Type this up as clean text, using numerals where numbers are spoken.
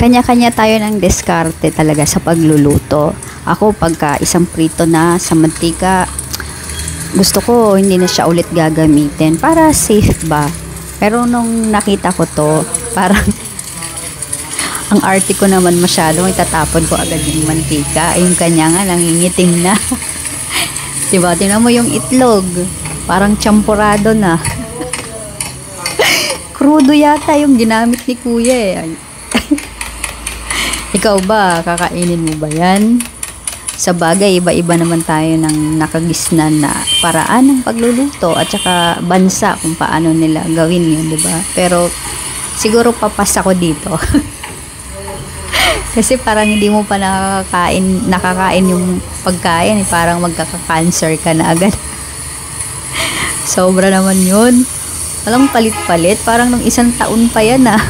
Kanya-kanya tayo ng diskarte talaga sa pagluluto. Ako, pagka isang prito na sa mantika, gusto ko hindi na siya ulit gagamitin para safe ba. Pero nung nakita ko to, parang ang arte ko naman masyado, itatapon ko agad yung mantika. Yung kanya nga, nangingiting na. Diba? Tingnan mo yung itlog. Parang champurado na. Crudo yata yung ginamit ni kuya eh. Ikaw ba? Kakainin mo ba yan? Sa bagay, iba-iba naman tayo ng nakagisnan na paraan ng pagluluto at saka bansa kung paano nila gawin yun, diba? Pero siguro papas ako dito. Kasi parang hindi mo pa nakakain yung pagkain, parang magkaka-cancer ka na agad. Sobra naman yun. Walang palit-palit, parang nung isang taon pa yan ah.